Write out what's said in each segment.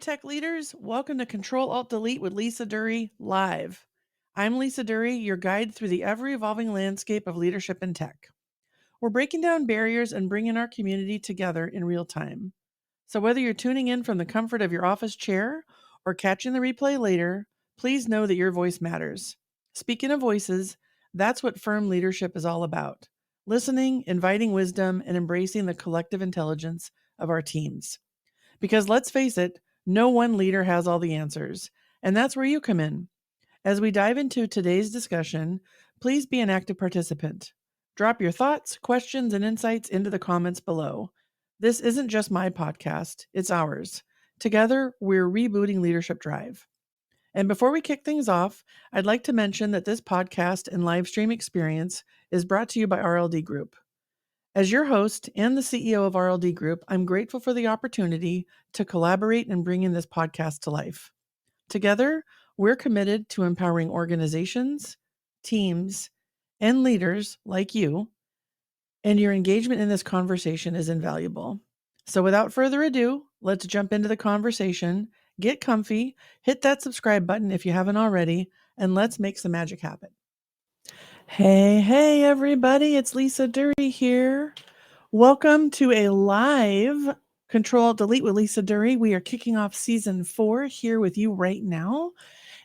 tech leaders. Welcome to CTRL+ALT+DELETE with Lisa Duerre live. I'm Lisa Duerre, your guide through the ever-evolving landscape of leadership in tech. We're breaking down barriers and bringing our community together in real time. So whether you're tuning in from the comfort of your office chair or catching the replay later, please know that your voice matters. Speaking of voices, that's what firm leadership is all about. Listening, inviting wisdom, and embracing the collective intelligence of our teams. Because let's face it, no one leader has all the answers, and that's where you come in. As we dive into today's discussion, please be an active participant. Drop your thoughts, questions, and insights into the comments below. This isn't just my podcast, it's ours. Together, we're rebooting Leadership Drive. And before we kick things off, I'd like to mention that this podcast and live stream experience is brought to you by RLD Group. As your host and the CEO of RLD Group, I'm grateful for the opportunity to collaborate and bring in this podcast to life. Together, we're committed to empowering organizations, teams, and leaders like you, and your engagement in this conversation is invaluable. So without further ado, let's jump into the conversation, get comfy, hit that subscribe button if you haven't already, and let's make some magic happen. Hey, everybody, it's Lisa Duerre here. Welcome to a live CTRL+DELETE with Lisa Duerre. We are kicking off season 4 here with you right now.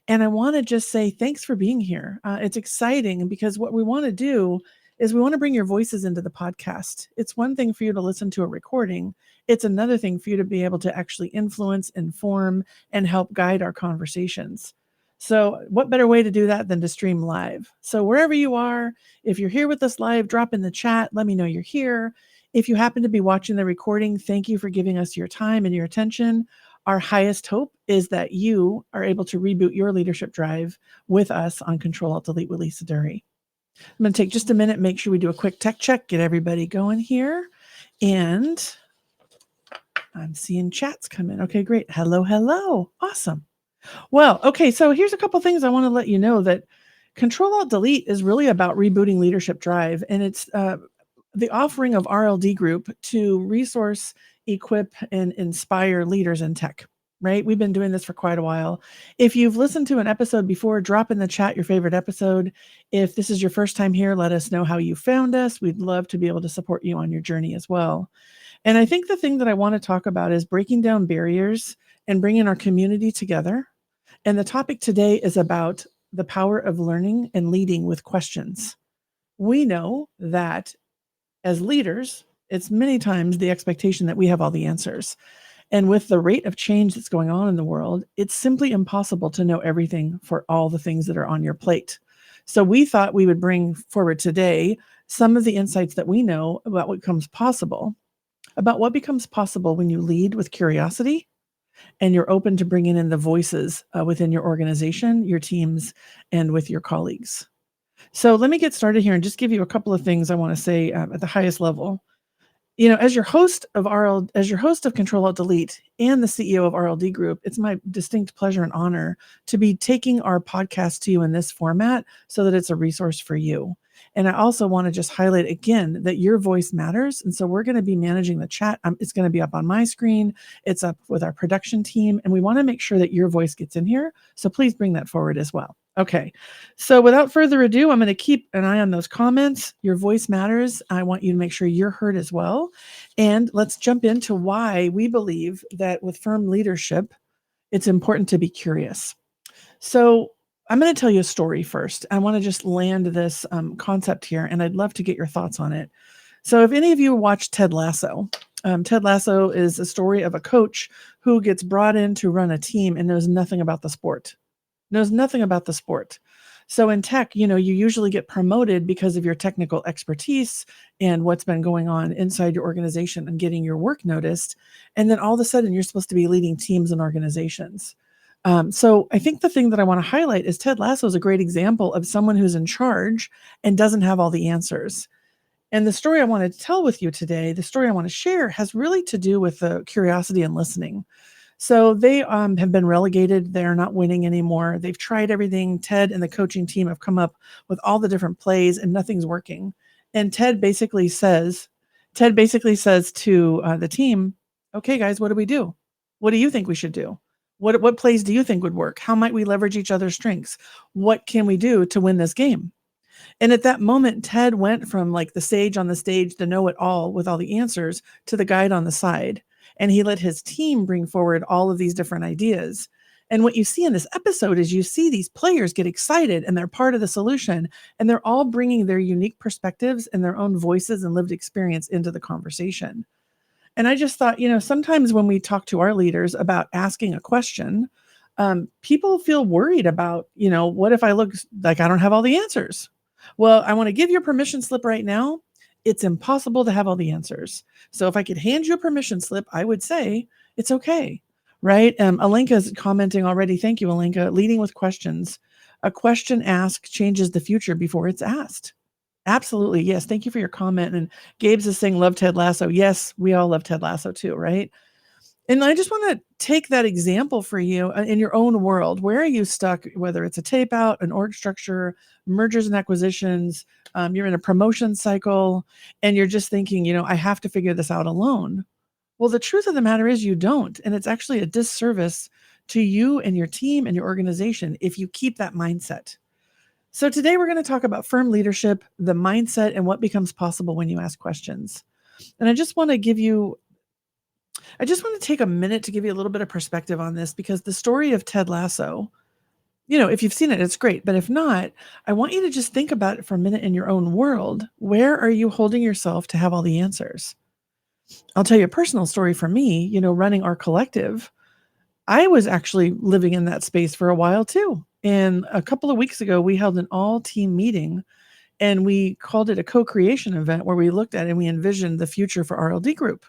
And I want to just say thanks for being here. It's exciting because what we want to do is we want to bring your voices into the podcast. It's one thing for you to listen to a recording. It's another thing for you to be able to actually influence, inform, and help guide our conversations. So what better way to do that than to stream live? So wherever you are, if you're here with us live, drop in the chat. Let me know you're here. If you happen to be watching the recording, thank you for giving us your time and your attention. Our highest hope is that you are able to reboot your leadership drive with us on CTRL+ALT+DELETE with Lisa Duerre. I'm going to take just a minute, make sure we do a quick tech check, get everybody going here. And I'm seeing chats come in. Okay, great. Hello. Awesome. Well, okay, so here's a couple things I want to let you know that CTRL+ALT+DELETE is really about rebooting leadership drive, and it's the offering of RLD Group to resource, equip, and inspire leaders in tech, right? We've been doing this for quite a while. If you've listened to an episode before, drop in the chat your favorite episode. If this is your first time here, let us know how you found us. We'd love to be able to support you on your journey as well. And I think the thing that I want to talk about is breaking down barriers and bringing our community together. And the topic today is about the power of learning and leading with questions. We know that as leaders, it's many times the expectation that we have all the answers. And with the rate of change that's going on in the world, it's simply impossible to know everything for all the things that are on your plate. So we thought we would bring forward today some of the insights that we know about what becomes possible when you lead with curiosity and you're open to bringing in the voices within your organization, your teams, and with your colleagues. So let me get started here and just give you a couple of things I want to say at the highest level. You know, as your host of CTRL+ALT+DELETE and the CEO of RLD Group, it's my distinct pleasure and honor to be taking our podcast to you in this format so that it's a resource for you. And I also want to just highlight again that your voice matters. And so we're going to be managing the chat. It's going to be up on my screen. It's up with our production team. And we want to make sure that your voice gets in here. So please bring that forward as well. Okay, so without further ado, I'm going to keep an eye on those comments. Your voice matters. I want you to make sure you're heard as well. And let's jump into why we believe that with firm leadership, it's important to be curious. So I'm going to tell you a story first. I want to just land this concept here, and I'd love to get your thoughts on it. So if any of you watch Ted Lasso, Ted Lasso is a story of a coach who gets brought in to run a team and knows nothing about the sport. So in tech, you usually get promoted because of your technical expertise and what's been going on inside your organization and getting your work noticed. And then all of a sudden you're supposed to be leading teams and organizations. So I think the thing that I want to highlight is Ted Lasso is a great example of someone who's in charge and doesn't have all the answers. And the story I want to tell with you today, the story I want to share, has really to do with the curiosity and listening. So they have been relegated. They're not winning anymore. They've tried everything. Ted and the coaching team have come up with all the different plays and nothing's working. And Ted basically says to the team, okay, guys, what do we do? What do you think we should do? What plays do you think would work? How might we leverage each other's strengths? What can we do to win this game? And at that moment, Ted went from like the sage on the stage, the know it all with all the answers, to the guide on the side. And he let his team bring forward all of these different ideas. And what you see in this episode is you see these players get excited and they're part of the solution, and they're all bringing their unique perspectives and their own voices and lived experience into the conversation. And I just thought, sometimes when we talk to our leaders about asking a question, people feel worried about, what if I look like I don't have all the answers? Well, I want to give you a permission slip right now. It's impossible to have all the answers. So if I could hand you a permission slip, I would say it's okay. Right? Alenka is commenting already. Thank you, Alenka. Leading with questions. A question asked changes the future before it's asked. Absolutely. Yes. Thank you for your comment. And Gabe's is saying, love Ted Lasso. Yes, we all love Ted Lasso too, right? And I just want to take that example for you in your own world. Where are you stuck, whether it's a tape out, an org structure, mergers and acquisitions, you're in a promotion cycle, and you're just thinking, I have to figure this out alone. Well, the truth of the matter is you don't. And it's actually a disservice to you and your team and your organization if you keep that mindset. So today we're going to talk about firm leadership, the mindset, and what becomes possible when you ask questions. And I just want to take a minute to give you a little bit of perspective on this, because the story of Ted Lasso, if you've seen it, it's great. But if not, I want you to just think about it for a minute in your own world. Where are you holding yourself to have all the answers? I'll tell you a personal story for me, running our collective. I was actually living in that space for a while too. And a couple of weeks ago, we held an all-team meeting, and we called it a co-creation event where we looked at and we envisioned the future for RLD Group.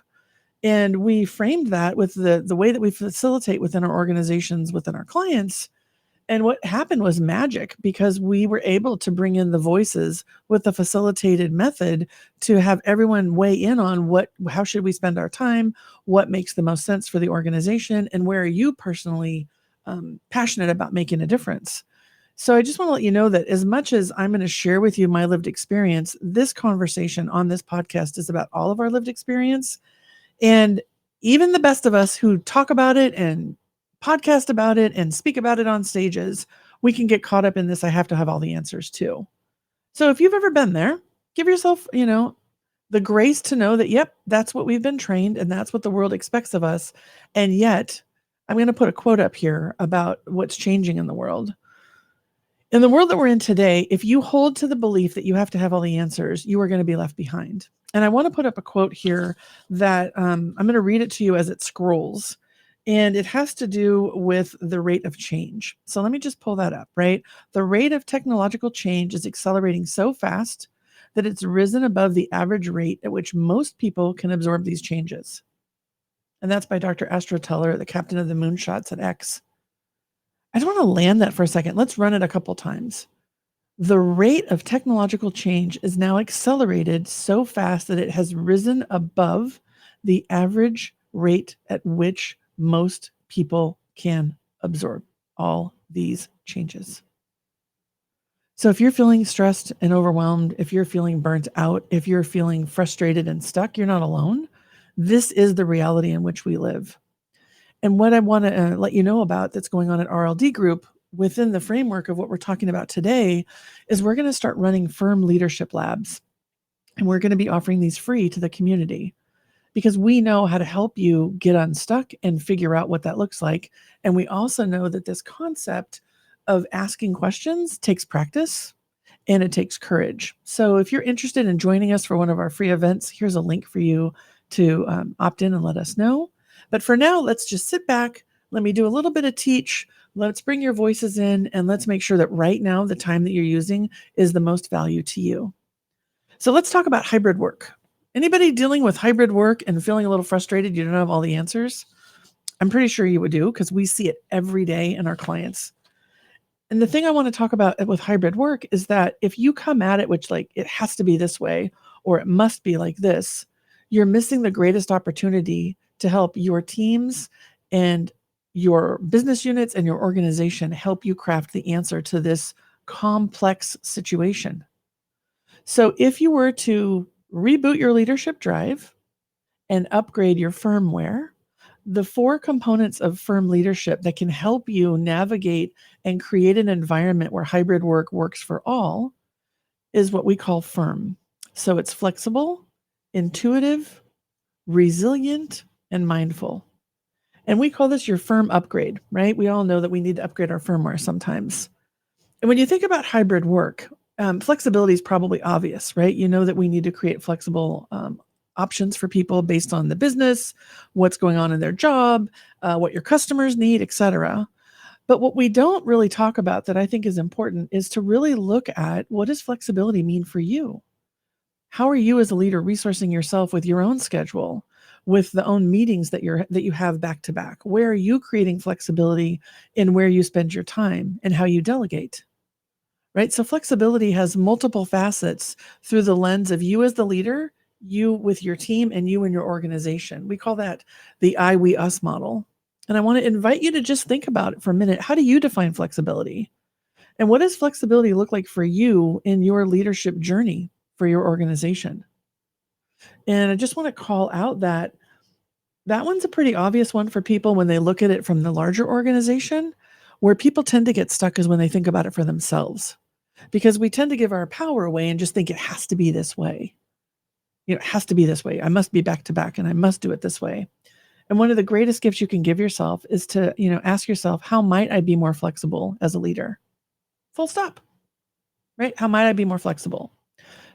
And we framed that with the way that we facilitate within our organizations, within our clients. And what happened was magic, because we were able to bring in the voices with the facilitated method to have everyone weigh in on how should we spend our time, what makes the most sense for the organization, and where are you personally passionate about making a difference. So I just want to let you know that as much as I'm going to share with you my lived experience, this conversation on this podcast is about all of our lived experience. And even the best of us who talk about it and podcast about it and speak about it on stages, we can get caught up in this. I have to have all the answers too. So if you've ever been there, give yourself, the grace to know that, yep, that's what we've been trained and that's what the world expects of us. And yet, I'm going to put a quote up here about what's changing in the world. In the world that we're in today, if you hold to the belief that you have to have all the answers, you are going to be left behind. And I want to put up a quote here that I'm going to read it to you as it scrolls. And it has to do with the rate of change. So let me just pull that up, right? The rate of technological change is accelerating so fast that it's risen above the average rate at which most people can absorb these changes. And that's by Dr. Astro Teller, the captain of the moonshots at X. I just want to land that for a second. Let's run it a couple times. The rate of technological change is now accelerated so fast that it has risen above the average rate at which most people can absorb all these changes. So if you're feeling stressed and overwhelmed, if you're feeling burnt out, if you're feeling frustrated and stuck, you're not alone. This is the reality in which we live. And what I want to let you know about that's going on at RLD Group within the framework of what we're talking about today is we're going to start running firm leadership labs. And we're going to be offering these free to the community, because we know how to help you get unstuck and figure out what that looks like. And we also know that this concept of asking questions takes practice and it takes courage. So if you're interested in joining us for one of our free events, here's a link for you to opt in and let us know. But for now, let's just sit back. Let me do a little bit of teach. Let's bring your voices in, and let's make sure that right now the time that you're using is the most value to you. So let's talk about hybrid work. Anybody dealing with hybrid work and feeling a little frustrated, you don't have all the answers? I'm pretty sure you would do, because we see it every day in our clients. And the thing I want to talk about with hybrid work is that if you come at it, which like it has to be this way, or it must be like this, you're missing the greatest opportunity to help your teams and your business units and your organization help you craft the answer to this complex situation. So if you were to reboot your leadership drive and upgrade your firmware, The 4 components of firm leadership that can help you navigate and create an environment where hybrid work works for all is what we call firm. So it's flexible, intuitive, resilient, and mindful. And we call this your firm upgrade, right? We all know that we need to upgrade our firmware sometimes. And when you think about hybrid work, flexibility is probably obvious, right? You know that we need to create flexible options for people based on the business, what's going on in their job, what your customers need, etc. But what we don't really talk about that I think is important is to really look at what does flexibility mean for you? How are you as a leader resourcing yourself with your own schedule, with the own meetings that you have back to back? Where are you creating flexibility in where you spend your time and how you delegate? Right? So flexibility has multiple facets through the lens of you as the leader, you with your team, and you and your organization. We call that the I, we, us model. And I want to invite you to just think about it for a minute. How do you define flexibility? And what does flexibility look like for you in your leadership journey for your organization? And I just want to call out that one's a pretty obvious one for people when they look at it from the larger organization. Where people tend to get stuck is when they think about it for themselves, because we tend to give our power away and just think it has to be this way. It has to be this way. I must be back to back and I must do it this way. And one of the greatest gifts you can give yourself is to, ask yourself, how might I be more flexible as a leader? Full stop. Right? How might I be more flexible?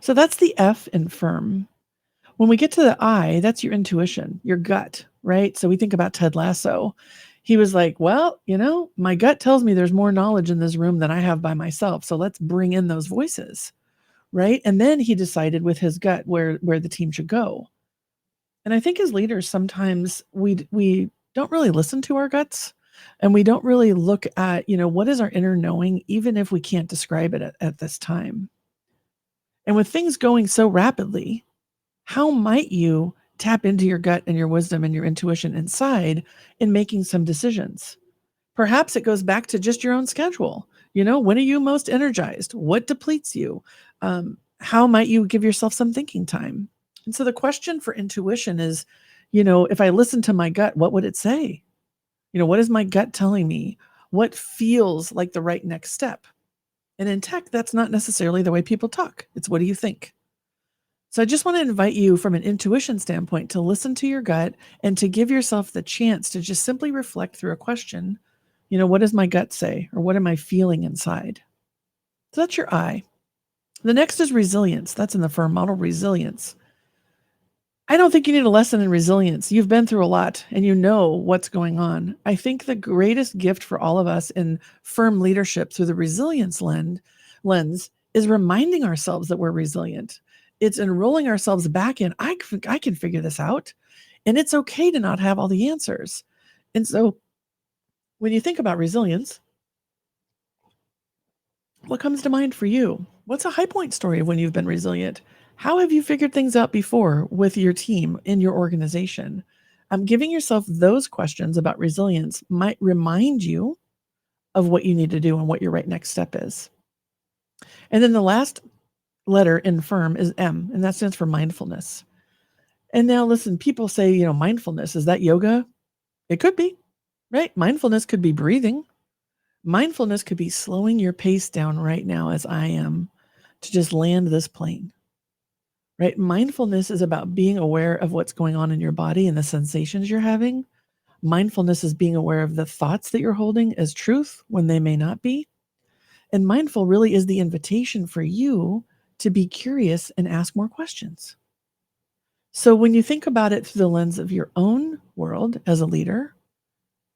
So that's the F in firm. When we get to the I, that's your intuition, your gut, right? So we think about Ted Lasso. He was like, well, my gut tells me there's more knowledge in this room than I have by myself. So let's bring in those voices, right? And then he decided with his gut where the team should go. And I think as leaders, sometimes we don't really listen to our guts, and we don't really look at, what is our inner knowing, even if we can't describe it at this time. And with things going so rapidly, how might you tap into your gut and your wisdom and your intuition inside in making some decisions? Perhaps it goes back to just your own schedule. When are you most energized? What depletes you? How might you give yourself some thinking time? And so the question for intuition is, if I listen to my gut, what would it say? What is my gut telling me? What feels like the right next step? And in tech, that's not necessarily the way people talk. It's what do you think? So I just want to invite you from an intuition standpoint to listen to your gut and to give yourself the chance to just simply reflect through a question. What does my gut say? Or what am I feeling inside? So that's your I. The next is resilience. That's in the firm model, resilience. I don't think you need a lesson in resilience. You've been through a lot and you know what's going on. I think the greatest gift for all of us in firm leadership through the resilience lens is reminding ourselves that we're resilient. It's enrolling ourselves back in, I can figure this out. And it's okay to not have all the answers. And so when you think about resilience, what comes to mind for you? What's a high point story of when you've been resilient? How have you figured things out before with your team in your organization? Giving yourself those questions about resilience might remind you of what you need to do and what your right next step is. And then the last letter in firm is M, and that stands for mindfulness. And now listen, people say, mindfulness, is that yoga? It could be, right? Mindfulness could be breathing. Mindfulness could be slowing your pace down right now as I am to just land this plane, right? Mindfulness is about being aware of what's going on in your body and the sensations you're having. Mindfulness is being aware of the thoughts that you're holding as truth when they may not be. And mindful really is the invitation for you to be curious and ask more questions. So when you think about it through the lens of your own world as a leader,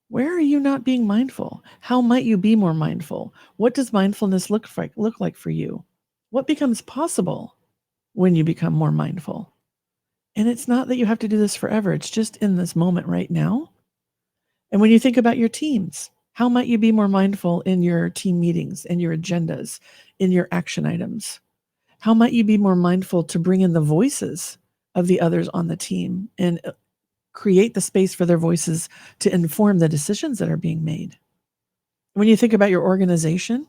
where are you not being mindful? How might you be more mindful? What does mindfulness look like for you? What becomes possible when you become more mindful? And it's not that you have to do this forever. It's just in this moment right now. And when you think about your teams, how might you be more mindful in your team meetings, in your agendas, in your action items? How might you be more mindful to bring in the voices of the others on the team and create the space for their voices to inform the decisions that are being made? When you think about your organization,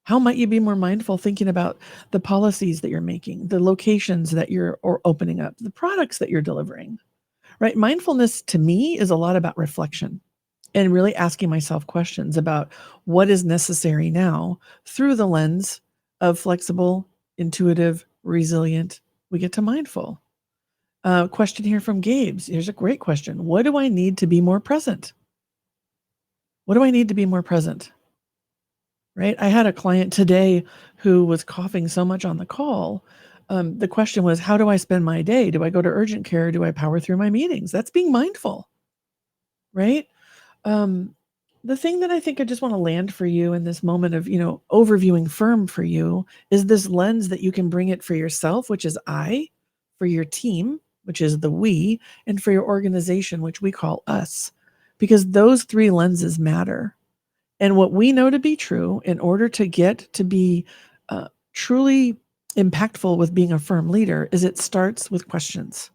how might you be more mindful thinking about the policies that you're making, the locations that you're opening up, the products that you're delivering, right? Mindfulness to me is a lot about reflection and really asking myself questions about what is necessary now through the lens of flexible, intuitive, resilient. We get to mindful. Question here from Gabe's. Here's a great question. What do I need to be more present? What do I need to be more present? Right? I had a client today who was coughing so much on the call. The question was, how do I spend my day? Do I go to urgent care? Do I power through my meetings? That's being mindful, right? The thing that I think I just want to land for you in this moment of, overviewing firm for you is this lens that you can bring it for yourself, which is I, for your team, which is the we, and for your organization, which we call us, because those three lenses matter. And what we know to be true in order to get to be truly impactful with being a firm leader is it starts with questions,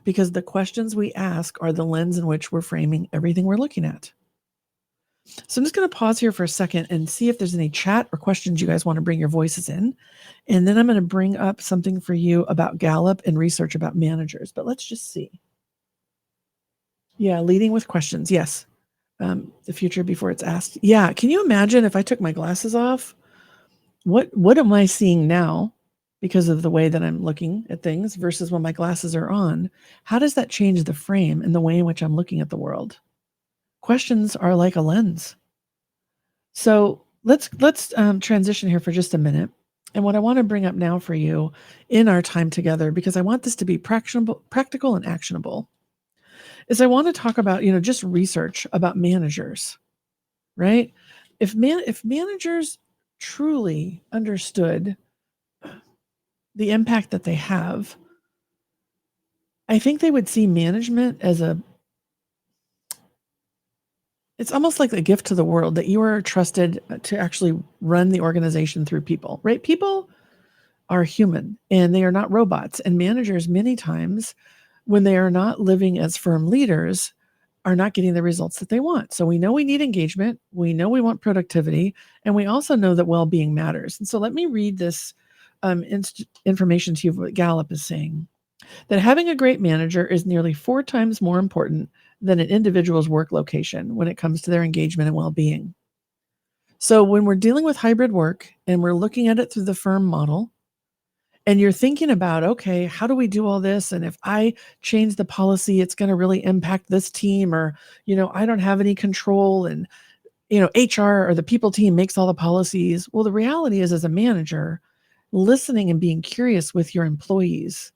because the questions we ask are the lens in which we're framing everything we're looking at. So I'm just going to pause here for a second and see if there's any chat or questions you guys want to bring your voices in. And then I'm going to bring up something for you about Gallup and research about managers. But let's just see. Yeah, leading with questions. Yes. The future before it's asked. Yeah. Can you imagine if I took my glasses off? What am I seeing now because of the way that I'm looking at things versus when my glasses are on? How does that change the frame and the way in which I'm looking at the world? Questions are like a lens. So let's transition here for just a minute. And what I want to bring up now for you in our time together, because I want this to be practical and actionable, is I want to talk about, just research about managers, right? If managers truly understood the impact that they have, I think they would see management as it's almost like a gift to the world, that you are trusted to actually run the organization through people, right? People are human and they are not robots. And managers, many times, when they are not living as firm leaders, are not getting the results that they want. So we know we need engagement. We know we want productivity. And we also know that well-being matters. And so let me read this information to you of what Gallup is saying. That having a great manager is nearly 4 times more important than an individual's work location when it comes to their engagement and well-being. So when we're dealing with hybrid work and we're looking at it through the firm model, and you're thinking about, okay, how do we do all this? And if I change the policy, it's going to really impact this team, or, I don't have any control, and, HR or the people team makes all the policies. Well, the reality is, as a manager, listening and being curious with your employees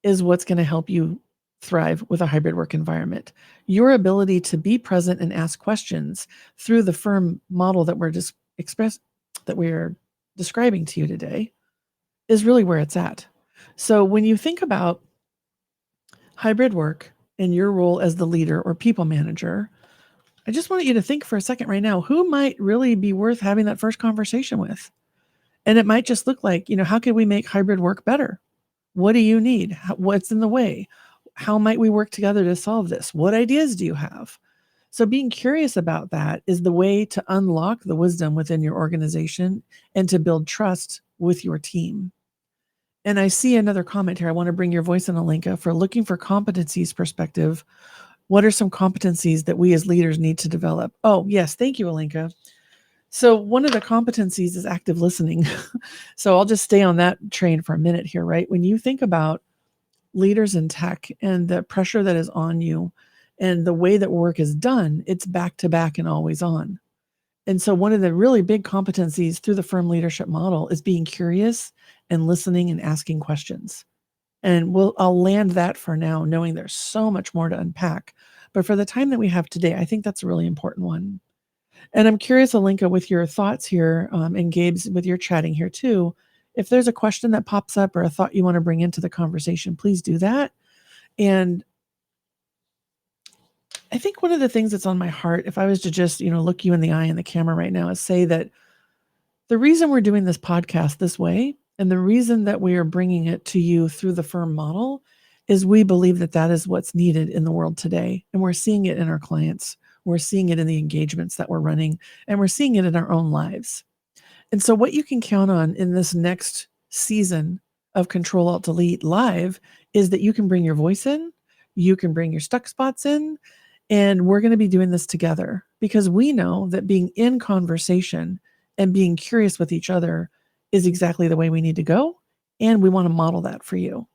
is what's going to help you thrive with a hybrid work environment. Your ability to be present and ask questions through the firm model that we're describing to you today is really where it's at. So when you think about hybrid work and your role as the leader or people manager, I just want you to think for a second right now, who might really be worth having that first conversation with? And it might just look like, how can we make hybrid work better? What do you need? What's in the way? How might we work together to solve this? What ideas do you have? So being curious about that is the way to unlock the wisdom within your organization and to build trust with your team. And I see another comment here. I want to bring your voice in, Alenka, for looking for competencies perspective. What are some competencies that we as leaders need to develop? Oh, yes. Thank you, Alenka. So one of the competencies is active listening. So I'll just stay on that train for a minute here, right? When you think about leaders in tech and the pressure that is on you and the way that work is done, it's back to back and always on. And so one of the really big competencies through the firm leadership model is being curious and listening and asking questions. And I'll land that for now, knowing there's so much more to unpack. But for the time that we have today, I think that's a really important one. And I'm curious, Alenka, with your thoughts here, and Gabe's with your chatting here too, if there's a question that pops up or a thought you want to bring into the conversation, please do that. And I think one of the things that's on my heart, if I was to just, look you in the eye in the camera right now, is say that the reason we're doing this podcast this way and the reason that we are bringing it to you through the firm model is we believe that that is what's needed in the world today. And we're seeing it in our clients. We're seeing it in the engagements that we're running, and we're seeing it in our own lives. And so what you can count on in this next season of Control Alt Delete Live is that you can bring your voice in, You can bring your stuck spots in, and we're going to be doing this together because we know that being in conversation and being curious with each other is exactly the way we need to go. And we want to model that for you.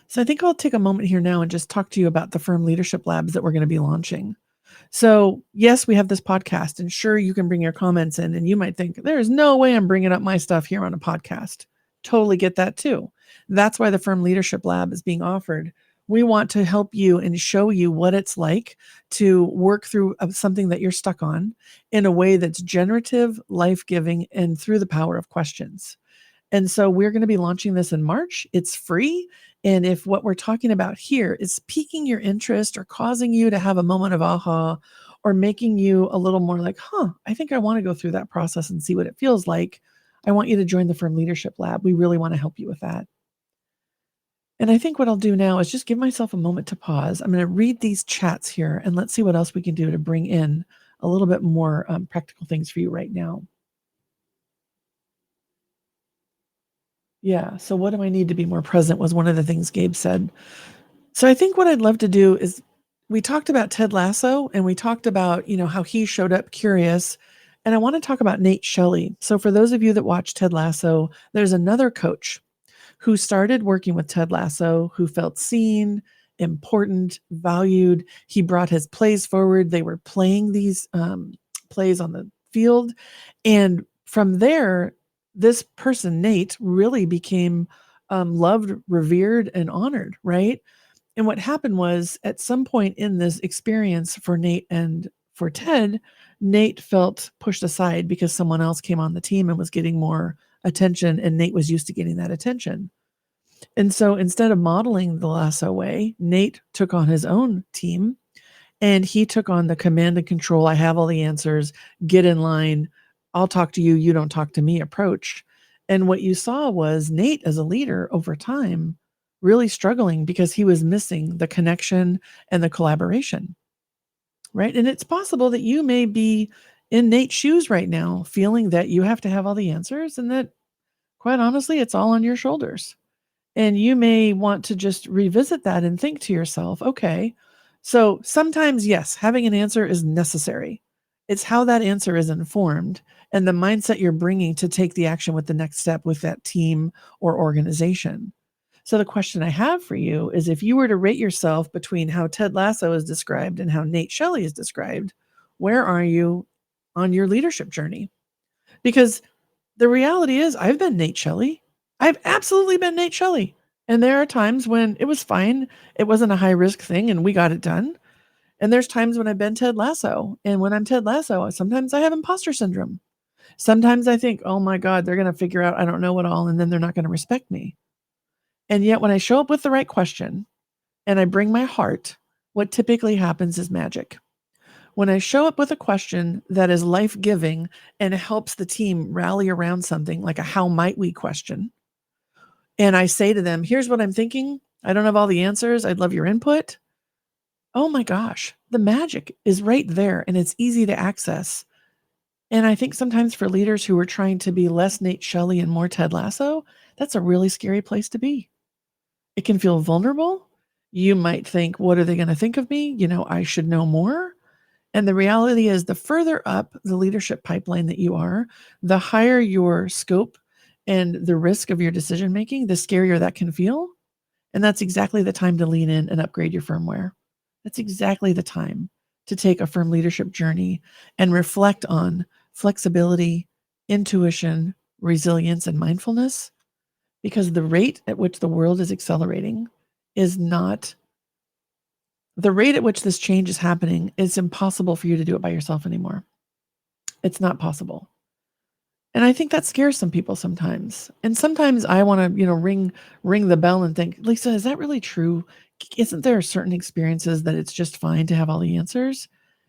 So I think I'll take a moment here now and just talk to you about the Firm Leadership Labs that we're going to be launching. So, yes, we have this podcast, and sure, you can bring your comments in, and you might think, there's no way I'm bringing up my stuff here on a podcast. Totally get that too. That's why the Firm Leadership Lab is being offered. We want to help you and show you what it's like to work through something that you're stuck on in a way that's generative, life giving, and through the power of questions. And so we're going to be launching this in March. It's free. And if what we're talking about here is piquing your interest or causing you to have a moment of aha, or making you a little more like, I think I want to go through that process and see what it feels like, I want you to join the Firm Leadership Lab. We really want to help you with that. And I think what I'll do now is just give myself a moment to pause. I'm going to read these chats here and let's see what else we can do to bring in a little bit more practical things for you right now. Yeah. So what do I need to be more present was one of the things Gabe said. So I think what I'd love to do is we talked about Ted Lasso and we talked about, how he showed up curious. And I want to talk about Nate Shelley. So for those of you that watch Ted Lasso, there's another coach who started working with Ted Lasso, who felt seen, important, valued. He brought his plays forward. They were playing these plays on the field. And from there, this person, Nate, really became loved, revered, and honored, right? And what happened was at some point in this experience for Nate and for Ted, Nate felt pushed aside because someone else came on the team and was getting more attention, and Nate was used to getting that attention. And so instead of modeling the Lasso way, Nate took on his own team and he took on the command and control. I have all the answers, get in line. I'll talk to you. You don't talk to me approach. And what you saw was Nate as a leader over time really struggling because he was missing the connection and the collaboration. Right. And it's possible that you may be in Nate's shoes right now, feeling that you have to have all the answers and that quite honestly, it's all on your shoulders. And you may want to just revisit that and think to yourself, okay, so sometimes, yes, having an answer is necessary. It's how that answer is informed and the mindset you're bringing to take the action with the next step with that team or organization. So the question I have for you is if you were to rate yourself between how Ted Lasso is described and how Nate Shelley is described, where are you on your leadership journey? Because the reality is I've been Nate Shelley. I've absolutely been Nate Shelley. And there are times when it was fine. It wasn't a high risk thing and we got it done. And there's times when I've been Ted Lasso. And when I'm Ted Lasso, sometimes I have imposter syndrome. Sometimes I think, oh my God, they're going to figure out I don't know it all and then they're not going to respect me. And yet when I show up with the right question and I bring my heart, what typically happens is magic. When I show up with a question that is life-giving and helps the team rally around something like a how might we question, and I say to them, here's what I'm thinking. I don't have all the answers. I'd love your input. Oh my gosh, the magic is right there and it's easy to access. And I think sometimes for leaders who are trying to be less Nate Shelley and more Ted Lasso, that's a really scary place to be. It can feel vulnerable. You might think, what are they going to think of me? I should know more. And the reality is the further up the leadership pipeline that you are, the higher your scope and the risk of your decision making, the scarier that can feel. And that's exactly the time to lean in and upgrade your firmware. That's exactly the time to take a firm leadership journey and reflect on flexibility, intuition, resilience, and mindfulness, because the rate at which the world is accelerating is not the rate at which this change is happening. It's impossible for you to do it by yourself anymore. It's not possible. And I think that scares some people sometimes. And sometimes I want to, ring the bell and think, Lisa, is that really true? Isn't there certain experiences that it's just fine to have all the answers?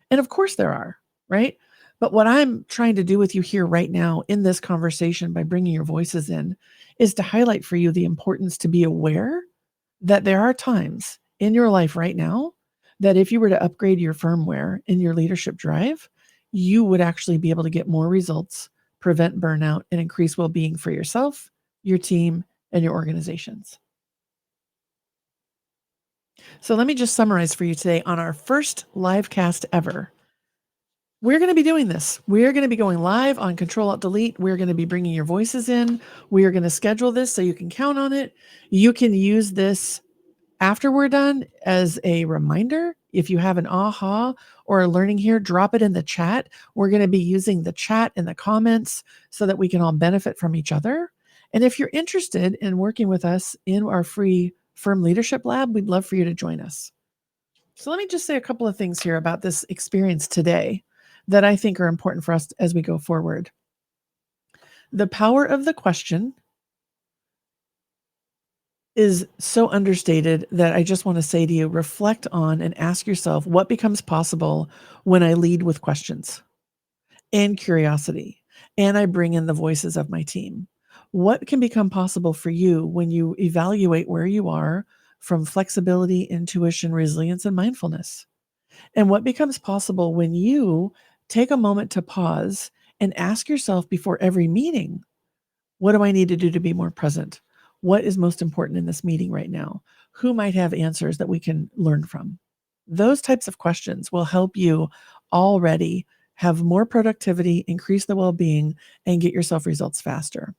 And of course there are, right? But what I'm trying to do with you here right now in this conversation by bringing your voices in is to highlight for you the importance to be aware that there are times in your life right now that if you were to upgrade your firmware in your leadership drive, you would actually be able to get more results, prevent burnout, and increase well-being for yourself, your team, and your organizations. So let me just summarize for you today on our first live cast ever. We're going to be doing this. We're going to be going live on Control-Alt-Delete. We're going to be bringing your voices in. We are going to schedule this so you can count on it. You can use this after we're done as a reminder. If you have an aha or a learning here, drop it in the chat. We're going to be using the chat in the comments so that we can all benefit from each other. And if you're interested in working with us in our free Firm Leadership Lab, we'd love for you to join us. So let me just say a couple of things here about this experience today that I think are important for us as we go forward. The power of the question is so understated that I just want to say to you, reflect on and ask yourself what becomes possible when I lead with questions and curiosity, and I bring in the voices of my team. What can become possible for you when you evaluate where you are from flexibility, intuition, resilience, and mindfulness? And what becomes possible when you take a moment to pause and ask yourself before every meeting, what do I need to do to be more present? What is most important in this meeting right now? Who might have answers that we can learn from? Those types of questions will help you already have more productivity, increase the well-being, and get yourself results faster.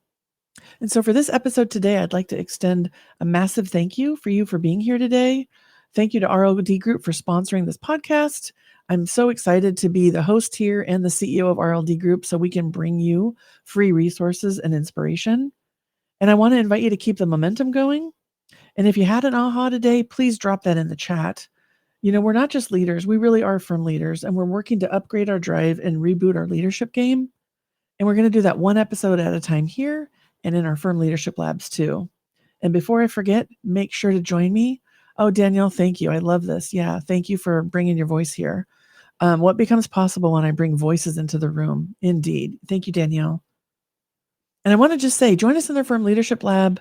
And so for this episode today, I'd like to extend a massive thank you for being here today. Thank you to RLD Group for sponsoring this podcast. I'm so excited to be the host here and the CEO of RLD Group so we can bring you free resources and inspiration. And I want to invite you to keep the momentum going. And if you had an aha today, please drop that in the chat. You know, we're not just leaders, we really are firm leaders, and we're working to upgrade our drive and reboot our leadership game. And we're going to do that one episode at a time here and in our Firm Leadership Labs too. And before I forget, make sure to join me. Oh, Danielle, thank you. I love this. Yeah, thank you for bringing your voice here. What becomes possible when I bring voices into the room? Indeed. Thank you, Danielle. And I want to just say, join us in the Firm Leadership Lab.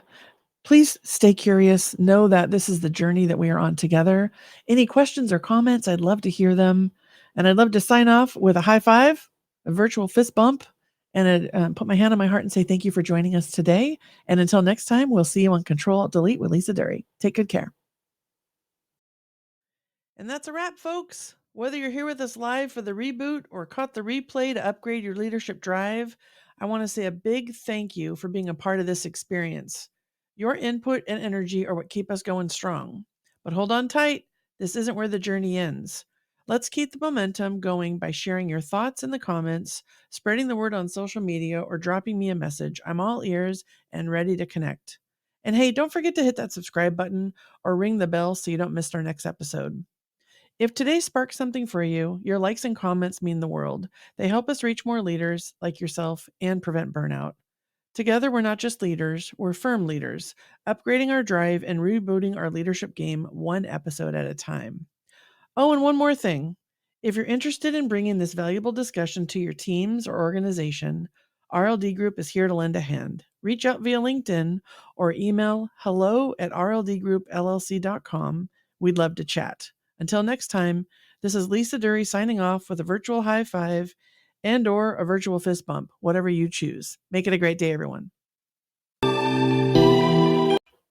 Please stay curious. Know that this is the journey that we are on together. Any questions or comments, I'd love to hear them. And I'd love to sign off with a high five, a virtual fist bump, and put my hand on my heart and say thank you for joining us today. And until next time, we'll see you on Control-Alt-Delete with Lisa Duerre. Take good care. And that's a wrap, folks. Whether you're here with us live for the reboot or caught the replay to upgrade your leadership drive, I want to say a big thank you for being a part of this experience. Your input and energy are what keep us going strong. But hold on tight. This isn't where the journey ends. Let's keep the momentum going by sharing your thoughts in the comments, spreading the word on social media, or dropping me a message. I'm all ears and ready to connect. And hey, don't forget to hit that subscribe button or ring the bell so you don't miss our next episode. If today sparked something for you, your likes and comments mean the world. They help us reach more leaders like yourself and prevent burnout. Together, we're not just leaders, we're firm leaders, upgrading our drive and rebooting our leadership game one episode at a time. Oh, and one more thing. If you're interested in bringing this valuable discussion to your teams or organization, RLD Group is here to lend a hand. Reach out via LinkedIn or email hello@rldgroupllc.com. We'd love to chat. Until next time, this is Lisa Duerre signing off with a virtual high five and or a virtual fist bump, whatever you choose. Make it a great day, everyone.